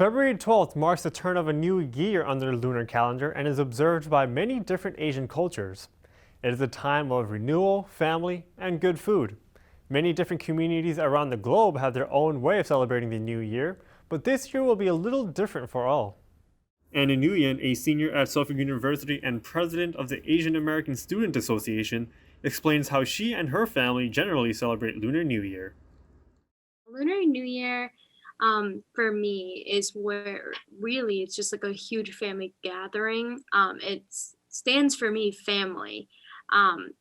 February 12th marks the turn of a new year under the lunar calendar and is observed by many different Asian cultures. It is a time of renewal, family, and good food. Many different communities around the globe have their own way of celebrating the new year, but this year will be a little different for all. Anim Osmani, a senior at Suffolk University and president of the Asian American Student Association, explains how she and her family generally celebrate Lunar New Year. Lunar New Year, for me, is where really it's just like a huge family gathering. It stands for me family.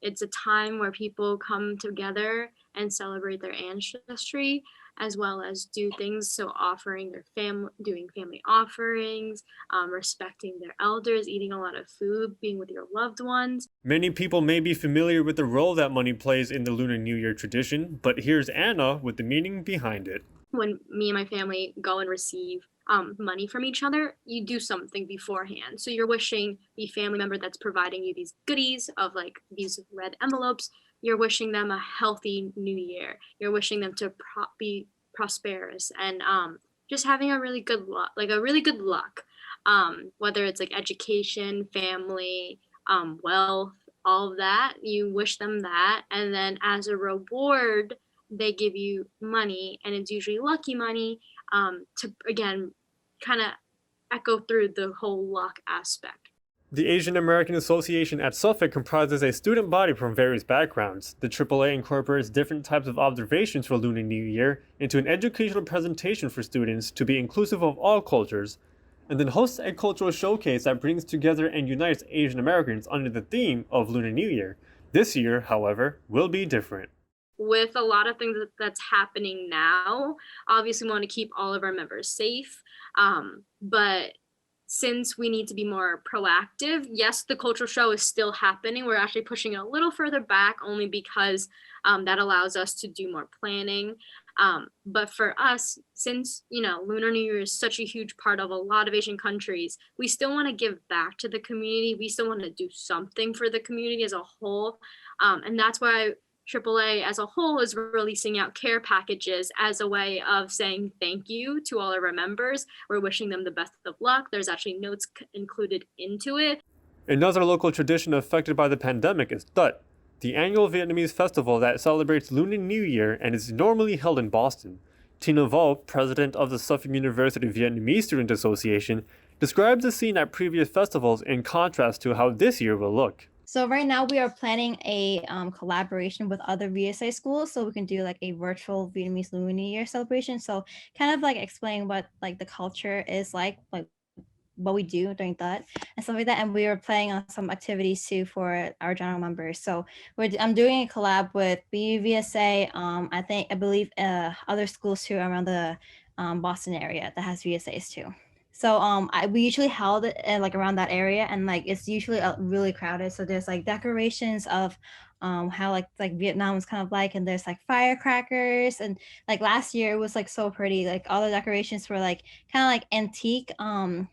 It's a time where people come together and celebrate their ancestry, as well as do things. So offering their family, doing family offerings, respecting their elders, eating a lot of food, being with your loved ones. Many people may be familiar with the role that money plays in the Lunar New Year tradition, but here's Anna with the meaning behind it. When me and my family go and receive money from each other, you do something beforehand. So you're wishing the family member that's providing you these goodies of like these red envelopes, you're wishing them a healthy new year. You're wishing them to be prosperous and just having a really good luck, whether it's like education, family, wealth, all of that. You wish them that, and then as a reward, they give you money, and it's usually lucky money, to again kind of echo through the whole luck aspect. The Asian American Association at Suffolk comprises a student body from various backgrounds. The AAA incorporates different types of observations for Lunar New Year into an educational presentation for students to be inclusive of all cultures, and then hosts a cultural showcase that brings together and unites Asian Americans under the theme of Lunar New Year. This year, however, will be different. With a lot of things that's happening now, obviously we want to keep all of our members safe, but since we need to be more proactive, yes, the cultural show is still happening. We're actually pushing it a little further back only because that allows us to do more planning. But for us, since, Lunar New Year is such a huge part of a lot of Asian countries, we still want to give back to the community. We still want to do something for the community as a whole. And that's why AAA as a whole is releasing out care packages as a way of saying thank you to all of our members. We're wishing them the best of luck. There's actually notes included into it. Another local tradition affected by the pandemic is Tet, the annual Vietnamese festival that celebrates Lunar New Year and is normally held in Boston. Tina Vo, president of the Suffolk University Vietnamese Student Association, describes the scene at previous festivals in contrast to how this year will look. So right now we are planning a collaboration with other VSA schools, so we can do like a virtual Vietnamese Lunar New Year celebration. So kind of like explain what like the culture is like what we do during that and stuff like that. And we are planning on some activities too for our general members. So I'm doing a collab with VSA. I believe other schools too around the Boston area that has VSAs too. So we usually held it like around that area, and like it's usually really crowded. So there's like decorations of how like Vietnam is kind of like, and there's like firecrackers, and like last year it was like so pretty. Like all the decorations were like kind of like antique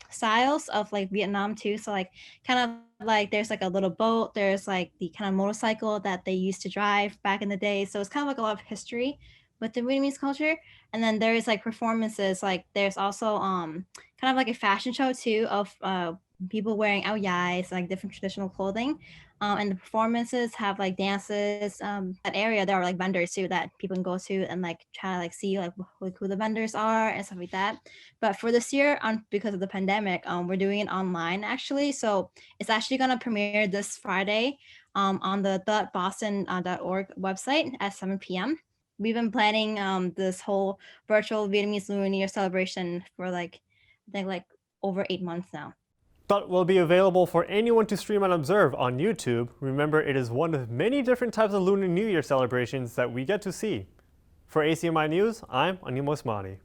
styles of like Vietnam too. So like kind of like there's like a little boat, there's like the kind of motorcycle that they used to drive back in the day. So it's kind of like a lot of history with the Vietnamese culture. And then there is like performances, like there's also kind of like a fashion show too of people wearing ao dais, like different traditional clothing. And the performances have like dances. That area there are like vendors too that people can go to and like try to like see like who the vendors are and stuff like that. But for this year, because of the pandemic, we're doing it online actually. So it's actually gonna premiere this Friday on the .boston.org website at 7 p.m. We've been planning this whole virtual Vietnamese Lunar New Year celebration for like, I think like over 8 months now. Tet will be available for anyone to stream and observe on YouTube. Remember, it is one of many different types of Lunar New Year celebrations that we get to see. For ACMi News, I'm Anim Osmani.